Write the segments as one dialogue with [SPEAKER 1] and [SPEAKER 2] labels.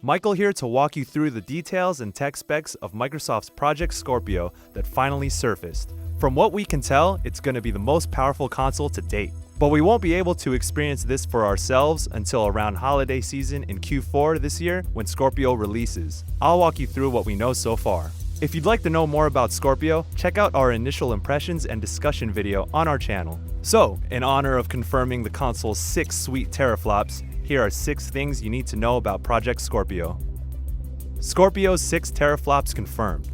[SPEAKER 1] Michael here to walk you through the details and tech specs of Microsoft's Project Scorpio that finally surfaced. From what we can tell, it's going to be the most powerful console to date. But we won't be able to experience this for ourselves until around holiday season in Q4 this year when Scorpio releases. I'll walk you through what we know so far. If you'd like to know more about Scorpio, check out our initial impressions and discussion video on our channel. So, in honor of confirming the console's 6 sweet teraflops, here are 6 things you need to know about Project Scorpio. Scorpio's 6 teraflops confirmed.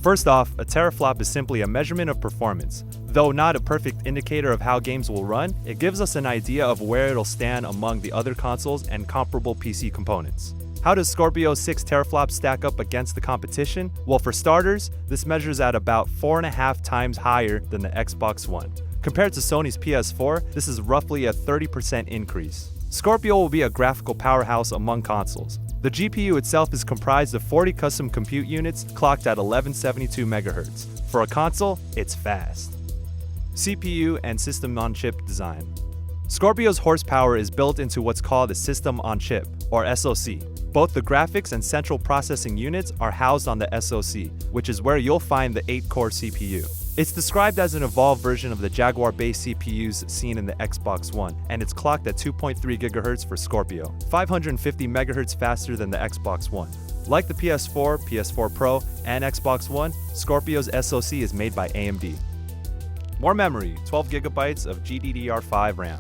[SPEAKER 1] First off, a teraflop is simply a measurement of performance. Though not a perfect indicator of how games will run, it gives us an idea of where it'll stand among the other consoles and comparable PC components. How does Scorpio's 6 teraflops stack up against the competition? Well, for starters, this measures at about 4.5 times higher than the Xbox One. Compared to Sony's PS4, this is roughly a 30% increase. Scorpio will be a graphical powerhouse among consoles. The GPU itself is comprised of 40 custom compute units clocked at 1172 MHz. For a console, it's fast. CPU and System-on-Chip design. Scorpio's horsepower is built into what's called a System-on-Chip, or SoC. Both the graphics and central processing units are housed on the SoC, which is where you'll find the 8-core CPU. It's described as an evolved version of the Jaguar-based CPUs seen in the Xbox One, and it's clocked at 2.3 GHz for Scorpio, 550 MHz faster than the Xbox One. Like the PS4, PS4 Pro, and Xbox One, Scorpio's SoC is made by AMD. More memory, 12 GB of GDDR5 RAM.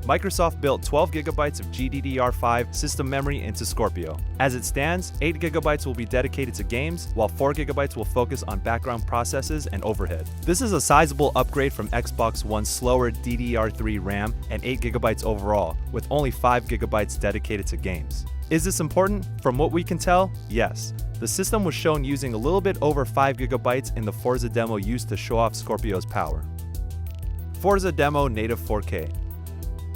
[SPEAKER 1] Microsoft built 12 GB of GDDR5 system memory into Scorpio. As it stands, 8 GB will be dedicated to games, while 4 GB will focus on background processes and overhead. This is a sizable upgrade from Xbox One's slower DDR3 RAM and 8 GB overall, with only 5 GB dedicated to games. Is this important? From what we can tell, yes. The system was shown using a little bit over 5 GB in the Forza demo used to show off Scorpio's power. Forza demo native 4K.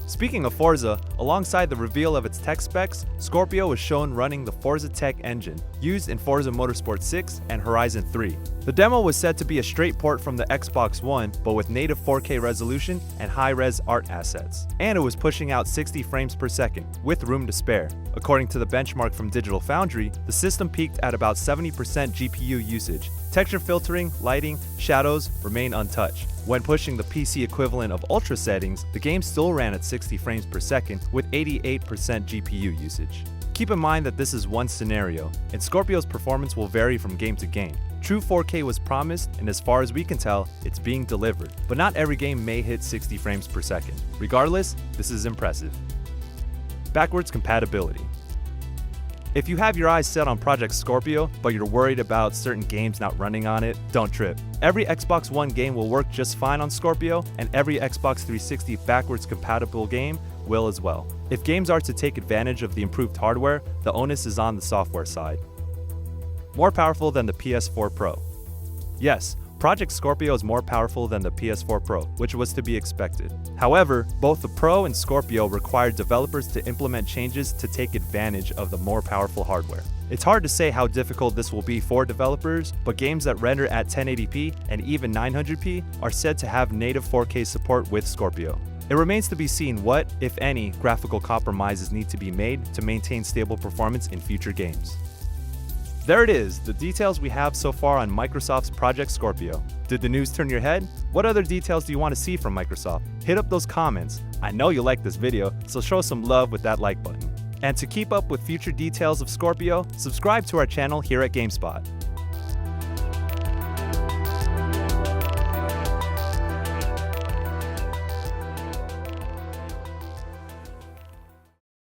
[SPEAKER 1] Speaking of Forza, alongside the reveal of its tech specs, Scorpio was shown running the Forza tech engine, used in Forza Motorsport 6 and Horizon 3. The demo was said to be a straight port from the Xbox One, but with native 4K resolution and high-res art assets. And it was pushing out 60 frames per second, with room to spare. According to the benchmark from Digital Foundry, the system peaked at about 70% GPU usage. Texture filtering, lighting, shadows remain untouched. When pushing the PC equivalent of ultra settings, the game still ran at 60 frames per second with 88% GPU usage. Keep in mind that this is one scenario, and Scorpio's performance will vary from game to game. True 4K was promised, and as far as we can tell, it's being delivered. But not every game may hit 60 frames per second. Regardless, this is impressive. Backwards compatibility. If you have your eyes set on Project Scorpio, but you're worried about certain games not running on it, don't trip. Every Xbox One game will work just fine on Scorpio, and every Xbox 360 backwards compatible game will as well. If games are to take advantage of the improved hardware, the onus is on the software side. More powerful than the PS4 Pro. Yes, Project Scorpio is more powerful than the PS4 Pro, which was to be expected. However, both the Pro and Scorpio required developers to implement changes to take advantage of the more powerful hardware. It's hard to say how difficult this will be for developers, but games that render at 1080p and even 900p are said to have native 4K support with Scorpio. It remains to be seen what, if any, graphical compromises need to be made to maintain stable performance in future games. There it is, the details we have so far on Microsoft's Project Scorpio. Did the news turn your head? What other details do you want to see from Microsoft? Hit up those comments. I know you like this video, so show some love with that like button. And to keep up with future details of Scorpio, subscribe to our channel here at GameSpot.